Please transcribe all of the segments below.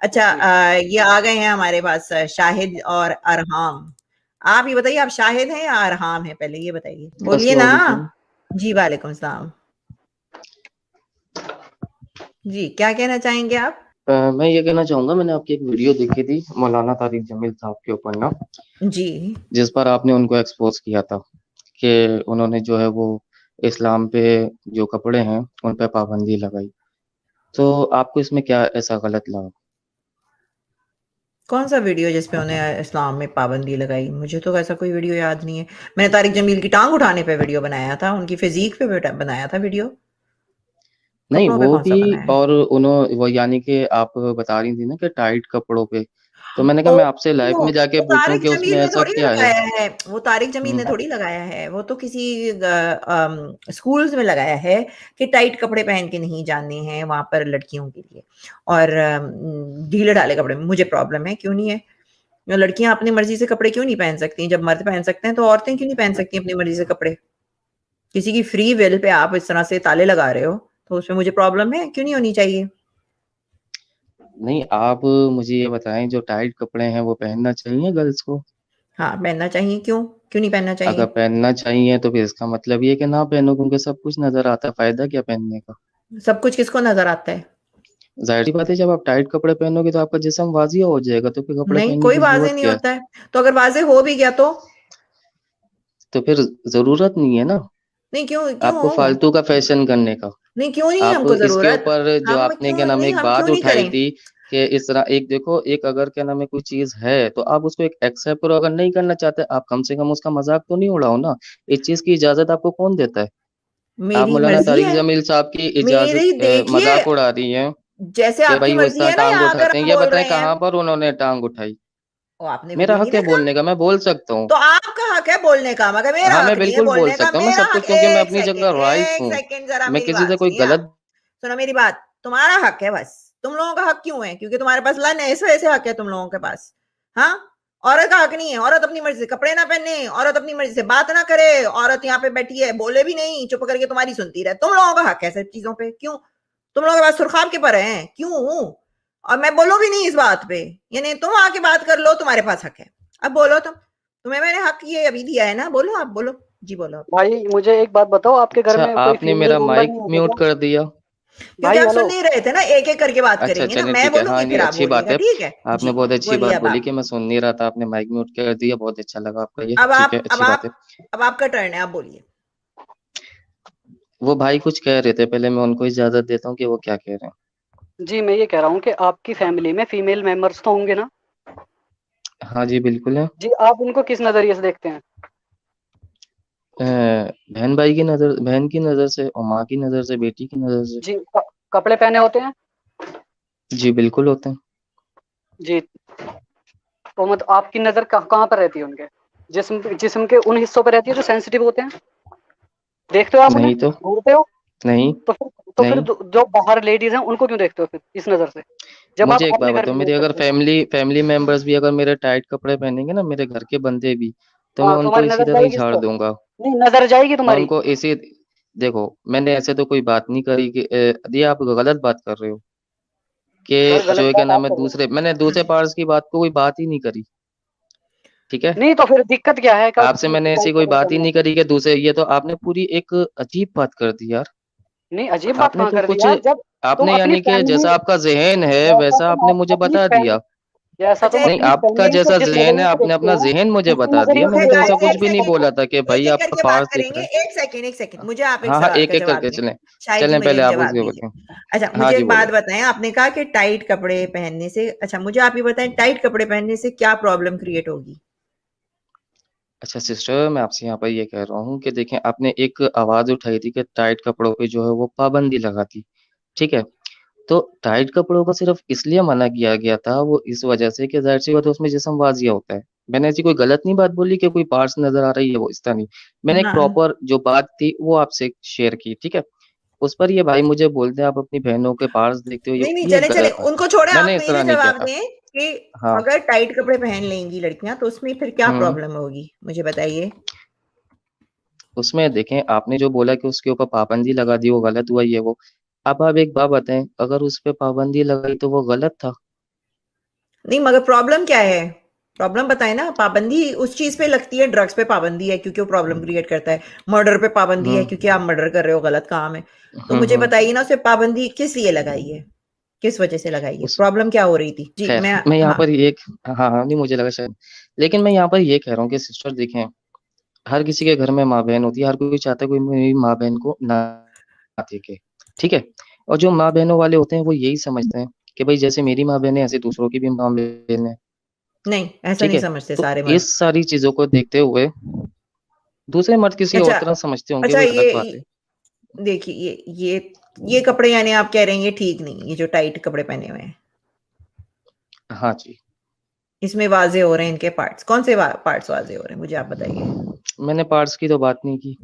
अच्छा, जी। ये आ गए हैं हमारे पास शाहिद और अरहाम। आप ये बताइए, आप शाहिद हैं या अरहाम हैं? पहले ये बताइए। बोलिए अस्सलाम ना। वालेकुम। जी, वालेकुम सलाम। जी, क्या कहना चाहेंगे आप? मैं ये कहना चाहूँगा, मैंने आपकी एक वीडियो देखी थी मौलाना तारिक जमील साहब के ऊपर ना, जी। जिस पर आपने उनको एक्सपोज़ किया था कि उन्होंने जो है वो इस्लाम पे जो कपड़े हैं, उन पे पाबंदी लगाई। तो आपको इसमें क्या ऐसा गलत लगा? कौन-सा वीडियो जिस पे उन्हें इस्लाम में पाबंदी लगाई? मुझे तो ऐसा कोई वीडियो याद नहीं है। मैंने तारिक जमील की टाँग उठाने पे वीडियो बनाया था, उनकी फ़िज़ीक पे बेटा बनाया था वीडियो। नहीं, कपड़ों पे वो भी, कौन-सा बनाया है? और वो यानी कि आप बता रही थी ना कि टाइट कपड़ों पे, तो मैंने कहा ओह! मैं आपसे लाइव में जाके वो पूछूँ तारिक कि उसमें जमील ने ऐसा थोड़ी क्या है? लगाया है, वो तारिक जमील हुँ। ने थोड़ी लगाया है, वो तो किसी स्कूल्स में लगाया है कि टाइट कपड़े पहन के नहीं जाने हैं वहाँ पर लड़कियों के लिए और ढीले-ढाले कपड़े में मुझे प्रॉब्लम है, क्यों नहीं है? लड़कियाँ अपनी मर्ज़ी से कपड़े क्यों नहीं पहन सकती? जब मर्द पहन सकते हैं, तो औरतें क्यों नहीं पहन सकती अपनी मर्ज़ी से कपड़े? किसी की फ्री विल पे आप इस तरह से ताले लगा रहे हो, तो उसमें मुझे प्रॉब्लम है, क्यों नहीं होनी चाहिए? नहीं, आप मुझे ये बताएँ, जो टाइट कपड़े हैं वो पहनना चाहिए गर्ल्स को? हाँ, पहनना चाहिए, क्यों? क्यों नहीं पहनना अगर चाहिए? पहनना चाहिए तो फिर इसका मतलब ये है कि ना पहनो, क्योंकि सब कुछ नज़र आता है, फ़ायदा क्या पहनने का? सब कुछ किसको नज़र आता है? ज़ाहिर-सी बात है, जब आप टाइट कपड़े पहनोगे तो आपका जिस्म वाज़िया हो जाएगा, तो फिर कपड़े नहीं, पहनने कोई की वाज़ेह ज़रूरत नहीं क्या है? होता है। तो अगर वाज़ेह हो भी गया तो? तो फिर ज़रूरत नहीं है ना, नहीं, क्यों आपको क्यों? फालतू का फ़ैशन करने का। नहीं, क्यों नहीं है आप हमको इसके ज़रूरत? ऊपर जो हम आपने क्यों क्या नाम है नहीं, एक हम बात क्यों नहीं उठाई करें? थी कि इस तरह एक देखो, एक अगर क्या नाम है कोई चीज़ है तो आप उसको एक एक्सेप्ट करो, अगर नहीं करना चाहते आप कम से कम उसका मज़ाक तो नहीं उड़ाओ ना। इस चीज़ की इजाज़त आपको कौन देता है? आप मेरी मौलाना मर्ज़ी तारिक है। जमील साहब की इजाज़त मेरी देखिए, मज़ाक उड़ा रही हैं जैसे कि आपकी भाई वो इस मर्ज़ी तरह है ना टाँग यहाँ अगर उठाते हैं। हम ये बोल बताएँ रहे हैं, कहाँ पर उन्होंने टाँग उठाई? ओ आपने मेरा वीडियो नहीं हक है देखा? बोलने का, मैं बोल सकता हूँ। तो आपका हक है बोलने का, मगर मेरा हाँ, मैं हक नहीं है बिल्कुल बोल बोलने का, सकता हूँ, मैं मेरा सब हक कुछ, क्योंकि मैं अपनी जगह राइट एक हूँ। सेकंड ज़रा मैं मेरी किसी बात से कोई सुनिए आप। गलत सुनो मेरी बात, तुम्हारा हक है बस। तुम लोगों का हक क्यों है? क्योंकि तुम्हारे पास लन है, इस वजह से हक है तुम लोगों के पास। हाँ? औरत का हक नहीं है, औरत अपनी मर्ज़ी से कपड़े ना पहने, औरत अपनी मर्ज़ी से बात ना करे, औरत यहाँ पे बैठी है, बोले भी नहीं, चुप करके तुम्हारी सुनती रहे। तुम लोगों का हक है सब चीज़ों पे, क्यों? तुम लोगों के पास सुरख़ाब के पर हैं, क्यों? और मैं बोलूँ भी नहीं इस बात पे, यानी तुम आके बात कर लो, तुम्हारे पास हक है। अब बोलो तुम। तुम्हें मैंने हक ये अभी दिया है ना, बोलो आप बोलो। जी, बोलो आप। भाई मुझे एक बात बताओ, आपके घर अच्छा, में कोई आपने फीमेल मेरा मेंबर माइक नहीं होता म्यूट क्या? कर दिया। क्योंकि भाई आप सुन हेलो। नहीं रहे थे ना, एक-एक करके बात अच्छा, करेंगे ना, चलें मैं ठीक है। हाँ, बोलूँगी नहीं फिर आप अच्छी बात बोलिएगा, है। ठीक है? आपने जी, बहुत अच्छी बोलिए बात अब बोली आप। कि मैं सुन नहीं रहा था, आपने माइक म्यूट कर दिया, बहुत अच्छा लगा आपका ये, अब ठीक है, आप अब अच्छी बात है। आप अब आपका टर्न है, आप बोलिए। वो भाई कुछ कह रहे थे, पहले मैं उनको इजाज़त देता हूँ कि वो क्या कह रहे हैं। जी मैं ये कह रहा हूँ कि आपकी फैमिली में फीमेल मेंबर्स तो होंगे ना? हाँ जी, बिल्कुल है। जी आप उनको किस नज़रिए से देखते हैं? बहन भाई की नज़र, बहन की नज़र से, और माँ की नज़र से, बेटी की नज़र से। जी कपड़े पहने होते हैं? जी, बिल्कुल होते हैं। जी। तो मतलब आपकी नज़र कहाँ पर रहती है उनके? जिस्म जिस्म के उन हिस्सों पे रहती है जो सेंसिटिव होते हैं? देखते हो आप उन्हें? नहीं तो, घूरते हो? नहीं, तो फिर नहीं। जो बाहर लेडीज़ हैं उनको क्यों देखते हो फिर इस नज़र से? जब आप मुझे एक अपने बात घर बताओ, में देख मेरे अगर सकते हो। फैमिली फैमिली मेंबर्स भी अगर मेरे टाइट कपड़े पहनेंगे ना, मेरे घर के बंदे भी, तो मैं हाँ, उनको तुम्हारी इसी नज़र तरह ही जाएगी इस झाड़ पर? दूँगा। नहीं, नज़र जाएगी मैं तुम्हारी। उनको इसी, देखो, मैंने ऐसे तो कोई बात नहीं करी कि ये आप गलत बात कर रहे हो सर कि जो गलत है क्या बात आप नाम है, कर रहे हो। मैंने दूसरे पार्ट्स की बात को कोई बात ही नहीं करी, ठीक है? नहीं तो फिर दिक्कत क्या है? आपसे मैंने ऐसी टाइट कोई कपड़े बात ही पहनने नहीं में? करी कि दूसरे, ये तो आपने पूरी एक अजीब बात कर दी यार। नहीं अजीब बात आपने कहाँ तो कर दी कुछ, यार, जब तुम आपने अपनी यानी कि फैमिली, जैसा आपका ज़हन है जैसा वैसा तुम आपने मुझे अपनी बता फैमिली, दिया। जैसा तुम अच्छा, नहीं, अपनी आपका फैमिली को जैसा जिस ज़हन है, नजरिए से आपने देखते अपना हो, ज़हन मुझे उसी बता दिया, नजरिए से मैंने मैं तो ऐसा तुम्हारे कुछ एक भी नहीं सामने सेकंड, बोला था कि भाई एक-एक आपका करके बात पार्स दिख करेंगे। रहा है। 1 सेकंड, मुझे आप एक हाँ, हाँ, सवाल का एक-एक जवाब करके दें। चलें। शाहिद जी चलें, मुझे पहले एक आप जवाब उसके दीजिए। बताएँ। अच्छा, हाँ मुझे जी, एक बात बोलें। बताएँ, आपने कहा कि टाइट कपड़े पहनने से अच्छा मुझे आप ये बताएँ टाइट कपड़े पहनने से क्या प्रॉब्लम क्रिएट होगी? अच्छा सिस्टर, मैं आपसे यहाँ पर ये कह रहा हूँ कि देखें, आपने एक आवाज़ उठाई थी कि टाइट कपड़ों पे जो है वो पाबंदी लगा दी, ठीक है? तो टाइट कपड़ों को सिर्फ़ इसलिए मना किया गया था, वो इस वजह से कि ज़ाहिर-सी बात है उसमें जिस्म वाज़िया होता है। मैंने ऐसी कोई गलत नहीं बात बोली कि कोई पार्ट्स नज़र आ रही है, वो इस तरह नहीं। मैंने एक ना प्रॉपर जो बात थी वो आपसे शेयर की, ठीक है? उस पर ये भाई मुझे बोलते हैं आप अपनी बहनों के पार्ट्स देखते हो, नहीं, नहीं, ये चलें, चलें, गलत बात है। उनको छोड़ें, आप मैंने इस मेरे तरह नहीं जवाब कहा। दें कि हाँ, अगर टाइट कपड़े पहन लेंगी लड़कियाँ, तो उसमें फिर क्या हुँ। प्रॉब्लम होगी? मुझे बताइए। उसमें देखें, आपने जो बोला कि उसके ऊपर पाबंदी लगा दी, वो गलत हुआ ये वो। अब आप एक बात बताएँ, अगर उस पे पाबंदी लगाई तो वो गलत था? नहीं, मगर प्रॉब्लम क्या है? प्रॉब्लम बताए ना। पाबंदी उस चीज पे लगती है, ड्रग्स पे पाबंदी है क्योंकि वो प्रॉब्लम क्रिएट करता है। मर्डर पे पाबंदी है क्योंकि आप मर्डर कर रहे हो, गलत काम है। तो मुझे बताइए ना, उसे पाबंदी किस लिए लगाई है, किस वजह से लगाई है, उस प्रॉब्लम क्या हो रही थी? जी खैर मैं, मैं यहाँ हाँ। पर एक हाँ नहीं मुझे लगा शायद, लेकिन मैं यहाँ पर ये कह रहा हूँ कि सिस्टर देखें, हर किसी के घर में माँ बहन होती है, हर कोई चाहता है कोई मेरी माँ बहन को ना देखे, ठीक है। और जो माँ बहनों वाले होते हैं वो यही समझते हैं कि भाई जैसे मेरी माँ बहन है ऐसे दूसरों की भी माँ बहन है, नहीं, ऐसा ठीक नहीं है। समझते तो सारे मर्द। इस सारी चीजों को देखते हुए दूसरे मर्द किसी और अच्छा, तरह समझते होंगे, अच्छा, वो गलत बात है। देखिए, ये कपड़े यानी आप कह रहे हैं ये ठीक नहीं, ये जो टाइट कपड़े पहने हुए हैं, हाँ जी। इसमें वाजे हो रहे हैं इनके पार्ट्स। कौन से पार्ट्स वाजे हो रहे हैं, मुझे आप बताइए। मैंने पार्ट्स की तो बात नहीं की,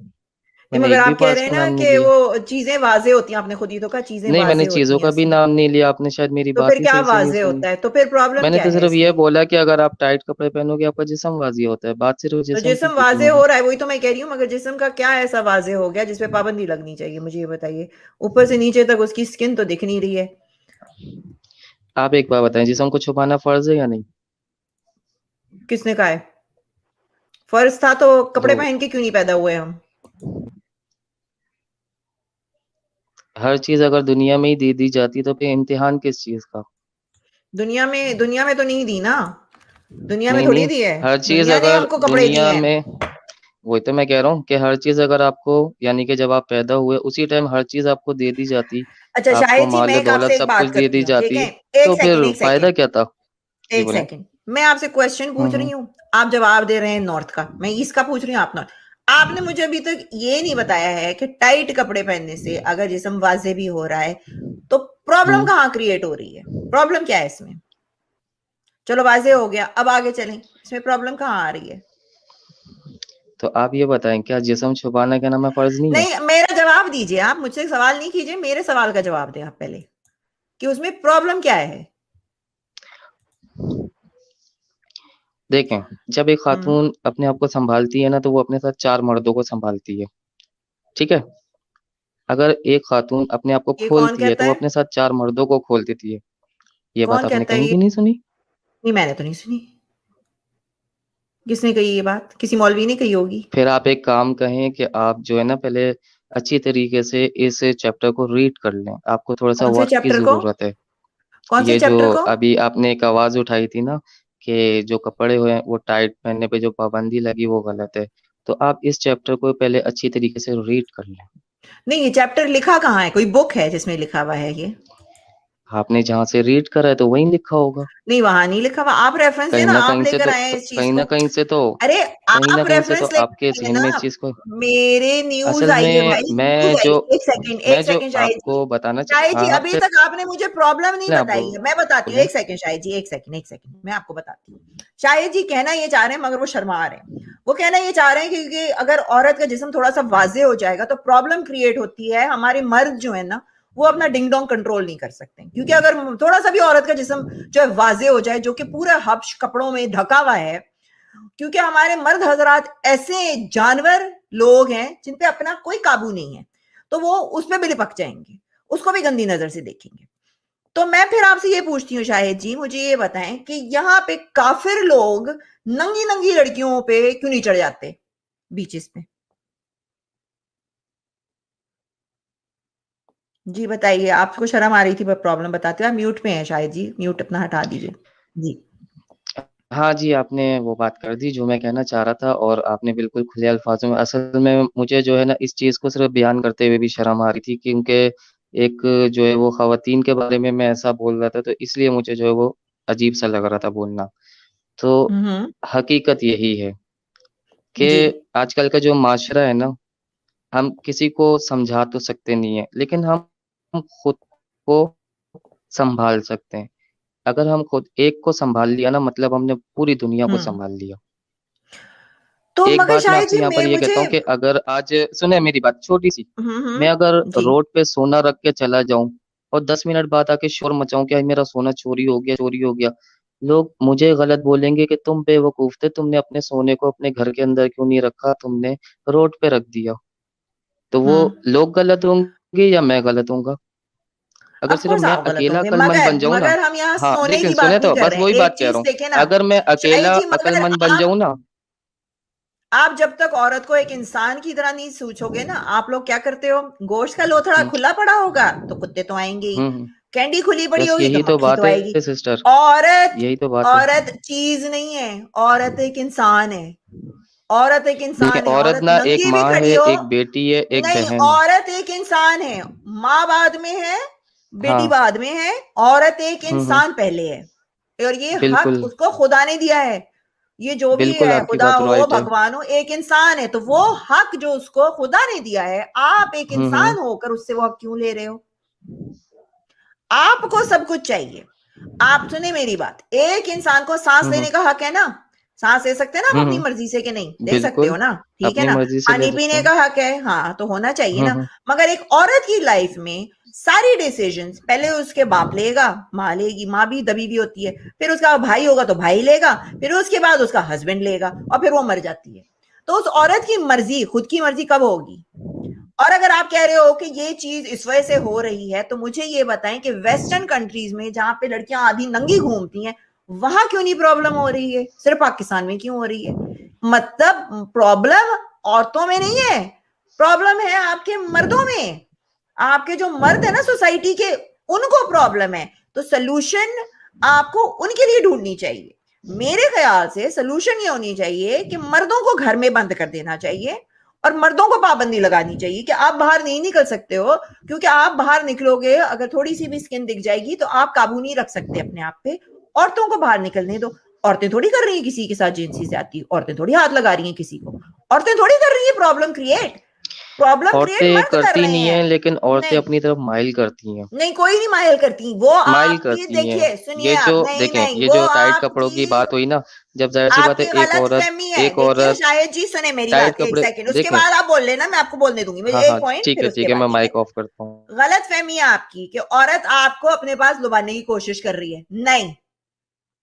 नहीं, मैंने मगर एक भी आप कह पार्ट्स रहे हैं का ना नाम नहीं कि लिया। वो चीजें वाजे होती हैं, आपने खुद ही तो कहा चीजें नहीं मैंने वाजे चीजों होती हैं का भी उसमें। नाम नहीं लिया, आपने शायद मेरी तो बात फिर ही क्या सही से नहीं वाजे सुनी। होता है? तो फिर प्रॉब्लम मैंने क्या तो है सिर्फ ये इसमें? बोला कि अगर आप टाइट कपड़े पहनोगे आपका जिस्म वाजी होता है, बात सिर्फ तो जिस्म की जिस्म की थी वाजे मैंने। हो रहा है, वही तो मैं कह रही हूँ, मगर जिस्म का क्या ऐसा वाजे हो गया जिसपे पाबंदी लगनी चाहिए, मुझे ये बताइए। ऊपर से नीचे तक उसकी स्किन तो दिख नहीं रही है। आप एक बार बताएं, जिस्म को छुपाना फर्ज है या नहीं? किसने कहा है? फर्ज था तो तो कपड़े पहन के क्यों नहीं पैदा हुए हम? हर चीज अगर दुनिया में ही दे दी जाती तो फिर इम्तिहान किस चीज का? दुनिया में तो नहीं दी ना। दुनिया में नहीं थोड़ी नहीं, दी है। हर चीज दुनिया ने अगर हमको कपड़े दिए दुनिया हैं। में, वही तो मैं कह रहा हूँ कि हर चीज अगर आपको, यानी कि जब आप पैदा हुए उसी टाइम हर चीज आपको दे दी जाती, अच्छा आपको शाहिद जी, मैं माल एक दौलत आपसे एक सब कुछ बात दे दी करती हूँ, ठीक जाती, है? एक तो सेकंड, फिर एक फायदा सेकंड, क्या था? जी एक बोले। सेकंड। मैं आपसे क्वेश्चन पूछ रही हम्म। हूँ, आप जवाब दे रहे हैं नॉर्थ का, मैं ईस्ट का पूछ रही हूँ, आप नॉर्थ। आपने मुझे अभी तक ये नहीं बताया है कि टाइट कपड़े पहनने से अगर जिस्म वाजे भी हो रहा है तो प्रॉब्लम हम्म। कहाँ क्रिएट हो रही है? प्रॉब्लम क्या है इसमें? चलो वाजे हो गया, अब आगे चलें, इसमें प्रॉब्लम कहाँ आ रही है? तो आप ये बताएं, क्या जिस्म छुपाना क्या नाम है फर्ज नहीं है? नहीं, मेरा जवाब दीजिए, आप मुझसे सवाल नहीं कीजिए, मेरे सवाल का जवाब दें आप पहले, कि उसमें प्रॉब्लम क्या है। देखें, जब एक हम्म। खातून अपने आप को संभालती है ना तो वो अपने साथ चार मर्दों को संभालती है, ठीक है। अगर एक खातून अपने आप को ये कौन खोलती है कहता तो वो है? अपने साथ चार मर्दों को खोल देती है। ये बात कौन आपने कहता है कहीं ये? भी नहीं सुनी? नहीं, मैंने तो नहीं सुनी। किसने कही ये बात? किसी मौलवी ने कही होगी। फिर आप एक काम कहें कि आप जो है ना पहले अच्छी तरीके से इस चैप्टर को रीड कर लें, आपको थोड़ा सा कौन से वक्त की चैप्टर को? जरूरत है। कौन से ये जो चैप्टर को? अभी आपने एक आवाज उठाई थी ना कि जो कपड़े हुए हैं वो टाइट पहनने पे जो पाबंदी लगी वो गलत है, तो आप इस चैप्टर को पहले अच्छी तरीके से रीड कर लें। नहीं, ये चैप्टर लिखा कहाँ है? कोई बुक है जिसमें लिखा हुआ है ये? आपने जहां से रीड करा है तो वहीं लिखा होगा। नहीं, वहां नहीं लिखा हुआ। आप रेफरेंस कहीं देना, ना आप कहीं से लेकर तो आए हैं इस चीज कहीं को। ना कहीं से तो अरे, कहीं ना आप कहीं से तो रेफरेंस लेकर आपके आए हैं जहन में इस ना। चीज को, मेरे न्यूज असल आई है में भाई, न्यूज आई है। एक सेकंड, एक मैं जो सेकंड शाहिद जी। आपको बताना शाहिद जी, हाँ हाँ अभी चले तक आपने मुझे प्रॉब्लम नहीं आप बताई है, मैं बताती हूँ। बोले। एक सेकंड शाहिद जी, एक सेकंड, एक सेकंड, मैं आपको बताती हूँ। शाहिद जी कहना ये चाह रहे हैं, मगर वो शर्मा रहे हैं। वो कहना ये चाह रहे हैं क्योंकि अगर औरत का जिस्म थोड़ा सा वाजे हो जाएगा तो प्रॉब्लम क्रिएट होती है, हमारे मर्द जो है ना वो अपना डिंग डोंग कंट्रोल नहीं कर सकते, क्योंकि अगर थोड़ा सा भी औरत का जिस्म जो है वाजे हो जाए, जो कि पूरा हब्श कपड़ों में ढका हुआ है, क्योंकि हमारे मर्द हजरात ऐसे जानवर लोग हैं जिन पे अपना कोई काबू नहीं है, तो वो उस पर भी लिपक जाएंगे, उसको भी गंदी नजर से देखेंगे। तो मैं फिर आपसे ये पूछती हूँ शाहिद जी, मुझे ये बताएं कि यहाँ पे काफिर लोग नंगी नंगी लड़कियों पे क्यों नहीं चढ़ जाते बीचेस पे? जी बताइए, आपको शर्म आ रही थी, प्रॉब्लम बताते हो। आप म्यूट पे हैं शायद जी, म्यूट अपना हटा दीजिए। जी। हाँ जी, आपने वो बात कर दी जो मैं कहना चाह रहा था, और आपने बिल्कुल खुले अल्फाजों में, असल में मुझे जो है ना इस चीज़ को सिर्फ बयान करते हुए भी शर्म आ रही थी, क्योंकि एक जो है वो खवातीन के बारे में मैं ऐसा बोल रहा था, तो इसलिए मुझे जो है वो अजीब सा लग रहा था बोलना। तो हम्म। हकीकत यही है कि जी। आजकल का जो माशरा है ना, हम किसी को समझा तो सकते नहीं है, लेकिन हम खुद को संभाल सकते हैं। अगर हम खुद एक को संभाल लिया ना, मतलब हमने पूरी दुनिया को हम्म। संभाल लिया। तो एक मगर बात मैं शायद आपसे जी यहाँ पर मैं ये कहता मुझे, हूँ कि अगर आज सुने मेरी बात छोटी सी, मैं अगर जी। रोड पे सोना रख के चला जाऊं और 10 मिनट बाद आके शोर मचाऊं कि आज मेरा सोना चोरी हो गया, चोरी हो गया, लोग मुझे गलत बोलेंगे कि तुम बेवकूफ थे, तुमने अपने सोने को अपने घर के अंदर क्यों नहीं रखा, तुमने रोड पे रख दिया। तो वो हम्म। लोग गलत होंगे या मैं गलत होऊंगा? अगर ऑफ सिर्फ कोर्स मैं आप गलत अकेला होंगे, अक्लमंद बन मगर जाऊं ना, मगर हम यहाँ हाँ सोने लेकिन की सुने बात तो नहीं कर बस रहे वही हैं। बात एक कह रहा चीज हूँ, देखे ना अगर मैं शाहिद अकेला जी, मगर अक्लमंद बन जाऊं ना, आप जब तक औरत को एक इंसान की तरह नहीं सोचोगे ना, आप लोग क्या करते हो, गोश्त का लोथड़ा हम्म, खुला पड़ा होगा तो कुत्ते तो आएंगे ही, हम्म, कैंडी खुली पड़ी बस होगी तो यही तो मक्खी बात तो आएगी। है सिस्टर, औरत यही तो बात है। औरत चीज नहीं है, औरत एक इंसान है, औरत एक देखिए इंसान है, औरत औरत ना एक नंगी भी माँ खड़ी है, हो। एक बेटी है, एक नहीं, बहन है। औरत एक इंसान है, माँ बाद में है, बेटी हाँ, बाद में है, औरत एक हम्म, इंसान पहले है। और ये हक बिल्कुल, उसको खुदा ने दिया है। ये जो भी बिल्कुल है, आपकी खुदा बात हो राइट है। भगवान हो, एक इंसान है, तो वो हक जो उसको खुदा ने दिया है, आप एक हम्म, इंसान होकर उससे वो हक क्यों ले रहे हो? आपको सब कुछ चाहिए। आप सुने मेरी बात, एक इंसान को सांस हम्म, लेने का हक है ना, सांस ले सकते हैं ना आप अपनी हम्म, मर्जी से कि नहीं ले सकते हो बिल्कुल ना, ठीक है अपनी ना। मर्जी से ले पानी सकते पीने हैं। का हक है, हाँ तो होना चाहिए ना। हम्म, मगर एक औरत की लाइफ में सारी डिसीजंस पहले उसके बाप लेगा, माँ लेगी, माँ भी दबी भी होती है, फिर उसका भाई होगा तो भाई लेगा, फिर उसके बाद उसका हस्बैंड लेगा, और फिर वो मर जाती है। तो उस औरत की मर्जी, खुद की मर्जी कब होगी? और अगर आप कह रहे हो कि ये चीज इस वजह से हो रही है, तो मुझे ये बताएं कि वेस्टर्न कंट्रीज में जहां पे लड़कियां आधी नंगी घूमती हैं, वहां क्यों नहीं प्रॉब्लम हो रही है, सिर्फ पाकिस्तान में क्यों हो रही है? मतलब प्रॉब्लम औरतों में नहीं है, प्रॉब्लम है आपके मर्दों में। आपके जो मर्द है ना सोसाइटी के, उनको प्रॉब्लम है। तो सोल्यूशन आपको उनके लिए ढूंढनी चाहिए। मेरे ख्याल से सोल्यूशन ये होनी चाहिए कि मर्दों को घर में बंद कर देना चाहिए, और मर्दों को पाबंदी लगानी चाहिए कि आप बाहर नहीं निकल सकते हो, क्योंकि आप बाहर निकलोगे, अगर थोड़ी सी भी स्किन दिख जाएगी तो आप काबू नहीं रख सकते अपने आप पे। औरतों को बाहर निकलने दो। औरतें थोड़ी कर रही हैं किसी के साथ जिनसी ज्यादती, औरतें थोड़ी हाथ लगा रही हैं किसी को, औरतें थोड़ी कर रही है प्रॉब्लम क्रिएट औरतें मर्द कर करती रहे नहीं हैं। है, लेकिन औरतें नहीं, अपनी तरफ माइल करती हैं, नहीं कोई नहीं मायल करती, वो माइल आपकी, करती हैं। देखिए सुनिए ये जो आप, नहीं देखें, नहीं, ये वो जो टाइट कपड़ों की आपकी बात हुई ना, जब जाहिर सी बात है आपकी गलत फहमी है। एक देखिए औरत शायद जी, सुने मेरी टाइट बात एक कपड़े सेकंड, उसके देखें। बाद आप बोल लेना, मैं आपको बोलने दूंगी, मुझे हाँ एक हाँ, पॉइंट फिर उसके ठीक है, मैं बाद, ठीक है। माइक ऑफ करता हूँ। गलत फहमी है आपकी कि औरत आपको अपने पास लुभाने की कोशिश कर रही है, नहीं।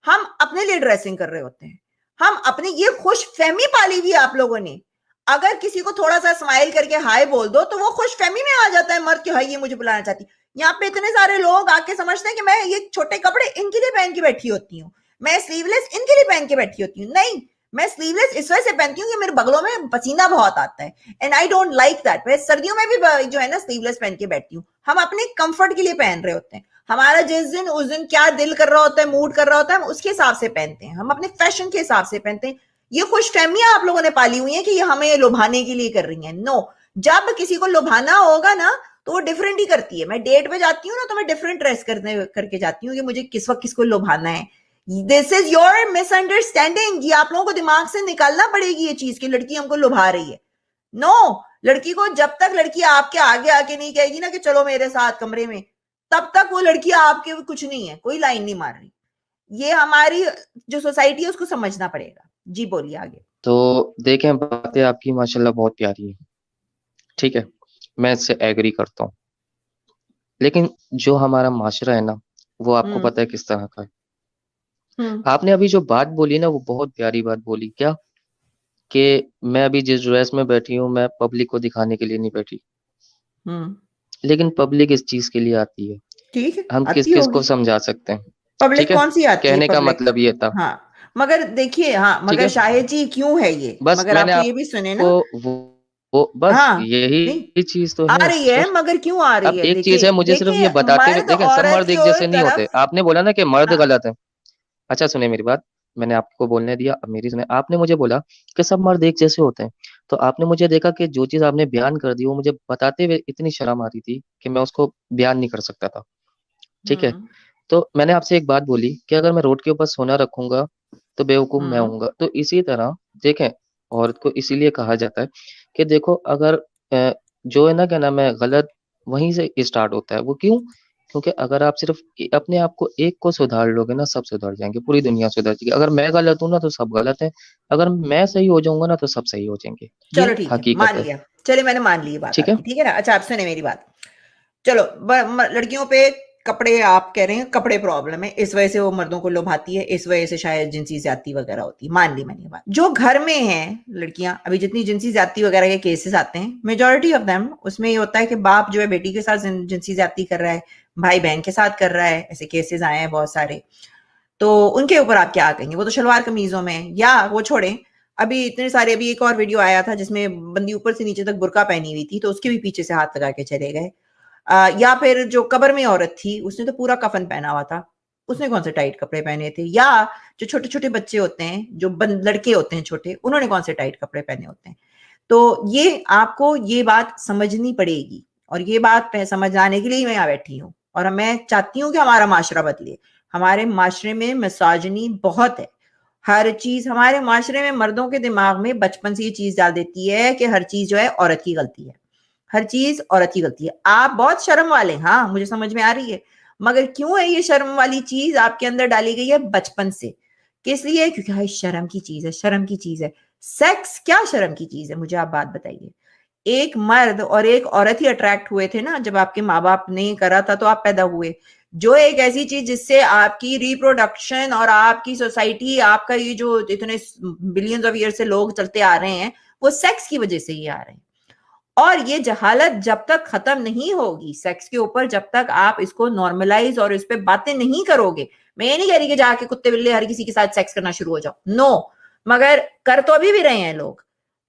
हम अपने लिए ड्रेसिंग कर रहे होते हैं, हम अपनी ये खुश फहमी पाली हुई है आप लोगों ने। अगर किसी को थोड़ा सा स्माइल करके हाय बोल दो तो वो खुश फहमी में आ जाता है मर्द कि हाय ये मुझे बुलाना चाहती। यहाँ पे इतने सारे लोग आके समझते हैं कि मैं ये छोटे कपड़े इनके लिए पहन के बैठी होती हूँ, मैं स्लीवलेस इनके लिए पहन के बैठी होती हूँ। नहीं, मैं स्लीवलेस इस वजह से पहनती हूँ कि मेरे बगलों में पसीना बहुत आता है, and I don't like that. मैं सर्दियों में भी जो है ना स्लीवलेस पहन के बैठती हूँ। हम अपने कंफर्ट के लिए पहन रहे होते हैं, हमारा जिस दिन उस दिन क्या दिल कर रहा होता है, मूड कर रहा होता है, हम उसके हिसाब से पहनते हैं, हम अपने फैशन के हिसाब से पहनते हैं। ये खुशफहमियां आप लोगों ने पाली हुई है कि ये हमें लुभाने के लिए कर रही हैं। नो, जब किसी को लुभाना होगा ना तो वो डिफरेंट ही करती है। मैं डेट पे जाती हूँ ना तो मैं डिफरेंट ड्रेस करके जाती हूँ कि मुझे किस वक्त किसको लुभाना है। This is your misunderstanding. ये आप लोगों को दिमाग से निकालना पड़ेगी ये चीज कि लड़की हमको लुभा रही है। नो, लड़की को जब तक लड़की आपके आगे आके नहीं कहेगी ना कि चलो मेरे साथ कमरे में, तब तक वो लड़की आपके कुछ नहीं है, कोई लाइन नहीं मार रही। ये हमारी जो सोसाइटी है उसको समझना पड़ेगा। जी बोलिए आगे। तो देखें, बातें आपकी माशाल्लाह बहुत प्यारी है, ठीक है, मैं इससे एग्री करता हूँ, लेकिन जो हमारा माशरा है ना, वो आपको हम्म पता है किस तरह का है। हम्म आपने अभी जो बात बोली ना, वो बहुत प्यारी बात बोली, क्या कि मैं अभी जिस ड्रेस में बैठी हूँ, मैं पब्लिक को दिखाने के लिए नहीं बैठी, हम्म लेकिन पब्लिक इस चीज के लिए आती है। ठीक है, हम किस आती किस होगी। को समझा सकते हैं, ठीक पब्लिक है, कौन सी आती है कहने का पब्लिक? मतलब ये था, हाँ, मगर देखिए, हाँ ठीक मगर है। शाहिद जी क्यों है ये, बस मगर आप मैंने तो ये भी सुने आपको ना। वो बस हाँ, नहीं यही चीज तो आ है रही है, सिस्टर। मगर क्यों आ रही अब है? एक चीज देखिए है, मुझे सिर्फ ये देखिए, बताते हुए, मर्द देखें सब औरत मर्द की एक जैसे नहीं होते। तरफ। आपने बोला ना कि मर्द हाँ, गलत है, अच्छा सुने मेरी बात, मैंने आपको बोलने दिया, अब मेरी सुने। आपने मुझे बोला कि सब मर्द एक जैसे होते हैं, तो आपने मुझे देखा कि जो चीज आपने बयान कर दी, वो मुझे बताते हुए इतनी शर्म आ रही थी कि मैं उसको बयान नहीं कर सकता था, ठीक है। हम्म तो मैंने आपसे एक बात बोली कि अगर मैं रोड के ऊपर सोना रखूंगा तो बेवकूफ मैं हम्म हूंगा, तो इसी तरह देखें, औरत को इसीलिए कहा जाता है कि देखो, अगर जो है ना, क्या नाम है, गलत वहीं से स्टार्ट होता है। वो क्यों? क्योंकि अगर आप सिर्फ अपने आप को एक को सुधार लोगे ना, सब सुधर जाएंगे, पूरी दुनिया सुधर जाएगी। अगर मैं गलत हूं ना तो सब गलत है, अगर मैं सही हो जाऊंगा ना तो सब सही हो जाएंगे। ये चलो ठीक है, हकीकत मान है, लिया। चलिए मैंने मान ली ये बात ठीक है। आपकी, ठीक है ना। अच्छा आप सुने मेरी बात। चलो, लड़कियों पे कपड़े, आप कह रहे हैं कपड़े प्रॉब्लम है, इस वजह से वो मर्दों को लुभाती है, इस वजह से शायद जिनसी ज्यादती वगैरह होती है, मान ली मैंने ये बात। जो घर में है लड़कियां, अभी जितनी जिनसी ज्यादती वगैरह के केसेस आते हैं, मेजोरिटी ऑफ देम उसमें ये होता है कि बाप जो है बेटी के साथ जिनसी ज्यादती कर रहा है, भाई बहन के साथ कर रहा है, ऐसे केसेस आए हैं बहुत सारे, तो उनके ऊपर आप क्या कहेंगे? वो तो शलवार कमीजों में, या वो छोड़ें, अभी इतने सारे, अभी एक और वीडियो आया था जिसमें बंदी ऊपर से नीचे तक बुर्का पहनी हुई थी, तो उसके भी पीछे से हाथ लगा के चले गए। या फिर जो कब्र में औरत थी, उसने तो पूरा कफन पहना हुआ था, उसने कौन से टाइट कपड़े पहने थे? या जो छोटे छोटे बच्चे होते हैं, जो लड़के होते हैं छोटे, उन्होंने कौन से टाइट कपड़े पहने होते हैं? तो ये आपको ये बात समझनी पड़ेगी, और ये बात समझ आने के लिए मैं यहाँ बैठी हूँ, और मैं चाहती हूँ कि हमारा माशरा बदले। हमारे माशरे में मिसाजिनी बहुत है, हर चीज हमारे माशरे में मर्दों के दिमाग में बचपन से ये चीज डाल देती है कि हर चीज जो है औरत की गलती है, हर चीज औरत की गलती है। आप बहुत शर्म वाले, हाँ मुझे समझ में आ रही है, मगर क्यों है ये शर्म वाली चीज आपके अंदर डाली गई है बचपन से? किस लिए? क्योंकि भाई शर्म की चीज है, शर्म की चीज है। सेक्स क्या शर्म की चीज है? मुझे आप बात बताइए। एक मर्द और एक औरत ही अट्रैक्ट हुए थे ना, जब आपके माँ बाप ने करा था तो आप पैदा हुए। जो एक ऐसी चीज जिससे आपकी रिप्रोडक्शन और आपकी सोसाइटी, आपका ये जो इतने बिलियंस ऑफ ईयर से लोग चलते आ रहे हैं, वो सेक्स की वजह से ही आ रहे हैं। और ये जहालत जब तक खत्म नहीं होगी सेक्स के ऊपर, जब तक आप इसको नॉर्मलाइज और इस पे बातें नहीं करोगे, मैं ये नहीं कह रही कि जाके कुत्ते बिल्ले हर किसी के साथ सेक्स करना शुरू हो जाओ, नो, मगर कर तो अभी भी रहे हैं लोग,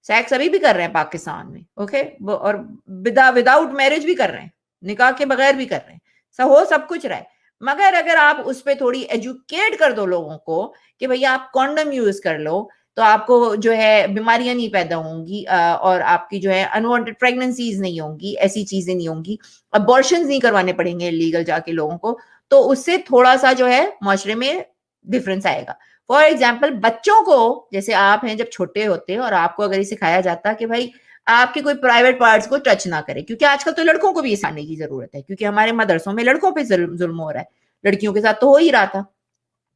सेक्स अभी भी कर रहे हैं पाकिस्तान में, ओके, और विदाउट मैरिज भी कर रहे हैं, निकाह के बगैर भी कर रहे हैं, हो सब कुछ रहा है। मगर अगर आप उस पर थोड़ी एजुकेट कर दो लोगों को कि भैया आप कॉन्डम यूज कर लो, तो आपको जो है बीमारियां नहीं पैदा होंगी, और आपकी जो है अनवांटेड प्रेगनेंसीज नहीं होंगी, ऐसी चीजें नहीं होंगी, अबॉर्शंस नहीं करवाने पड़ेंगे लीगल जाके लोगों को, तो उससे थोड़ा सा जो है माशरे में डिफरेंस आएगा। फॉर एग्जाम्पल, बच्चों को, जैसे आप हैं, जब छोटे होते और आपको अगर ये सिखाया जाता कि भाई आपके कोई प्राइवेट पार्ट्स को टच ना करे, क्योंकि आजकल तो लड़कों को भी ये सिखाने की जरूरत है, क्योंकि हमारे मदरसों में लड़कों पे जुल्म हो रहा है, लड़कियों के साथ तो हो ही रहा था।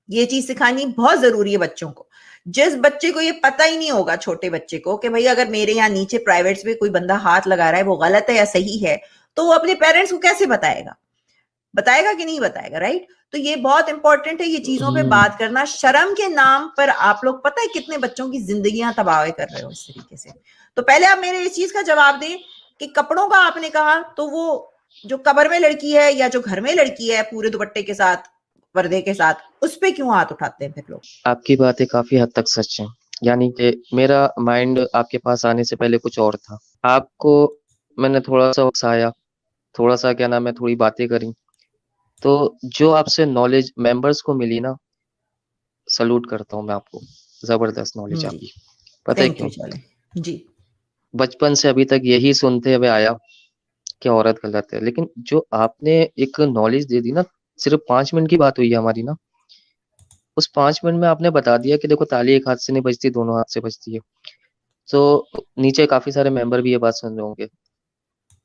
ये चीज सिखानी बहुत जरूरी है बच्चों को। जिस बच्चे को ये पता ही नहीं होगा, छोटे बच्चे को, कि भाई अगर मेरे यहाँ नीचे प्राइवेट्स में कोई बंदा हाथ लगा रहा है वो गलत है या सही है, तो वो अपने पेरेंट्स को कैसे बताएगा? बताएगा कि नहीं बताएगा? राइट। तो ये बहुत इंपॉर्टेंट है, ये चीजों पे बात करना। शर्म के नाम पर आप लोग पता है कितने बच्चों की जिंदगियां तबाह कर रहे हो इस तरीके से। तो पहले आप मेरे इस चीज का जवाब दें कि कपड़ों का आपने कहा, तो वो जो कब्र में लड़की है या जो घर में लड़की है पूरे दुपट्टे के साथ, पर्दे के साथ, उस पे क्यों हाथ उठाते हैं फिर लोग? आपकी बातें काफी हद तक सच हैं। यानी कि मेरा माइंड आपके पास आने से पहले कुछ और था। आपको मैंने थोड़ा सा उकसाया, थोड़ा सा क्या नाम है, थोड़ी बातें करी, तो जो आपसे नॉलेज मेंबर्स को मिली ना, सलूट करता हूँ मैं आपको। जबरदस्त नॉलेज जी, आपकी। पता है थैंक यू। क्यों? चले जी। बचपन से अभी तक यही सुनते हुए आया कि औरत गलत है, लेकिन जो आपने एक नॉलेज दे दी ना, सिर्फ 5 मिनट की बात हुई है हमारी ना, उस 5 मिनट में आपने बता दिया कि देखो ताली एक हाथ से नहीं बजती, दोनों हाथ से बजती है। तो नीचे काफी सारे मेंबर भी ये बात सुन रहे होंगे।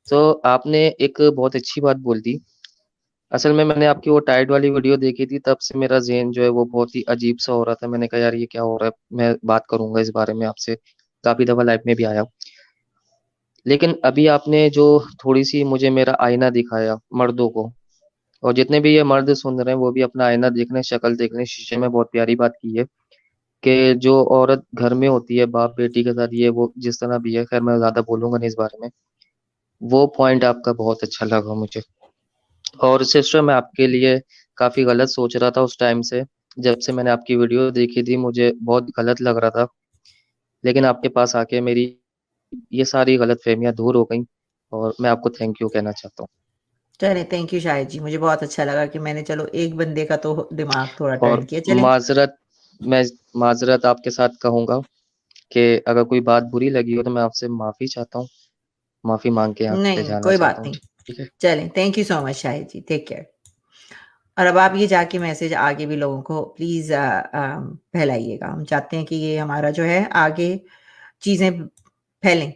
तो आपने एक बहुत अच्छी बात बोल दी। असल में मैंने आपकी वो टाइड वाली वीडियो देखी थी, तब से मेरा ज़हन जो है वो बहुत ही अजीब सा हो रहा था। मैंने कहा यार ये क्या हो रहा है, मैं बात करूंगा इस बारे में आपसे। काफी दफा लाइफ में भी आया, लेकिन अभी आपने जो थोड़ी सी मुझे मेरा आईना दिखाया मर्दों को, और जितने भी ये मर्द सुन रहे हैं वो भी अपना आईना देखने, शक्ल देखने शीशे में, बहुत प्यारी बात की है कि जो औरत घर में होती है बाप बेटी के साथ, ये वो जिस तरह भी है, खैर मैं ज्यादा बोलूंगा नहीं इस बारे में। वो पॉइंट आपका बहुत अच्छा लगा मुझे। और सिस्टर, मैं आपके लिए काफी गलत सोच रहा था उस टाइम से, जब से मैंने आपकी वीडियो देखी थी मुझे बहुत गलत लग रहा था, लेकिन आपके पास आके मेरी ये सारी गलत फहमियां दूर हो गई, और मैं आपको थैंक यू कहना चाहता हूँ। चले, थैंक यू शाहिद जी, मुझे बहुत अच्छा लगा कि मैंने चलो एक बंदे का तो दिमाग थोड़ा और टर्न किया। चले, मैं माजरत आपके साथ कहूंगा कि अगर कोई बात बुरी लगी हो तो मैं आपसे माफी चाहता हूँ, माफी मांग के यहाँ से नहीं जाना कोई चाहता बात हूँ। नहीं। ठीक है। चलें, thank you so much Shahid ji, take care. और अब आप ये जाके मैसेज आगे भी लोगों को प्लीज फैलाइएगा। हम चाहते हैं कि ये हमारा जो है आगे चीजें फैलें।